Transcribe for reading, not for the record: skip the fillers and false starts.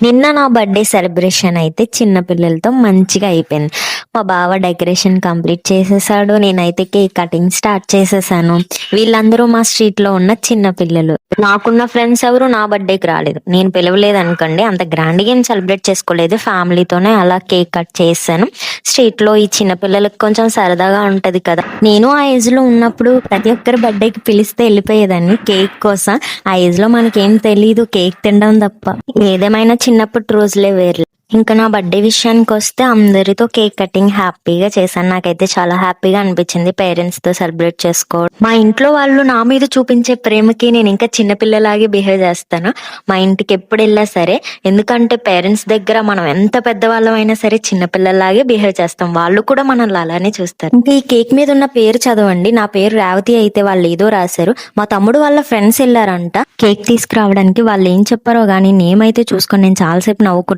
నిన్న నా birthday celebration అయితే చిన్న పిల్లలతో మంచిగా అయిపోయింది. మా బావ డెకరేషన్ కంప్లీట్ చేసేసాడు. నేనైతే కేక్ కటింగ్ స్టార్ట్ చేసేసాను. వీళ్ళందరూ మా స్ట్రీట్ లో ఉన్న చిన్న పిల్లలు. నాకున్న ఫ్రెండ్స్ ఎవరు నా బర్త్డేకి రాలేదు. నేను పిలవలేదు అనుకోండి. అంత గ్రాండ్ గా ఏం సెలబ్రేట్ చేసుకోలేదు. ఫ్యామిలీతోనే అలా కేక్ కట్ చేశాను. స్ట్రీట్ లో ఈ చిన్న పిల్లలకి కొంచెం సరదాగా ఉంటది కదా. నేను ఆ ఏజ్ లో ఉన్నప్పుడు ప్రతి ఒక్కరి బర్త్డేకి పిలిస్తే వెళ్ళిపోయేదాన్ని కేక్ కోసం. ఆ ఏజ్ లో మనకేం తెలీదు, కేక్ తినడం తప్ప. ఏదేమైనా చిన్నప్పటి రోజులే వేర్లే. ఇంకా నా బర్త్డే విషయానికి వస్తే అందరితో కేక్ కటింగ్ హ్యాపీగా చేశాను. నాకైతే చాలా హ్యాపీగా అనిపించింది పేరెంట్స్ తో సెలబ్రేట్ చేసుకోవడం. మా ఇంట్లో వాళ్ళు నా మీద చూపించే ప్రేమకి నేను ఇంకా చిన్నపిల్లలాగే బిహేవ్ చేస్తాను మా ఇంటికి ఎప్పుడు వెళ్ళా సరే. ఎందుకంటే పేరెంట్స్ దగ్గర మనం ఎంత పెద్దవాళ్ళమైనా సరే చిన్నపిల్లలాగే బిహేవ్ చేస్తాం. వాళ్ళు కూడా మనల్ని అలానే చూస్తారు. ఇంకా ఈ కేక్ మీద ఉన్న పేరు చదవండి. నా పేరు రేవతి అయితే వాళ్ళు ఏదో రాశారు. మా తమ్ముడు వాళ్ళ ఫ్రెండ్స్ వెళ్ళారంట కేక్ తీసుకురావడానికి. వాళ్ళు ఏం చెప్పారో గానీ నేమైతే చూసుకొని నేను చాలాసేపు నవ్వుకున్నాను.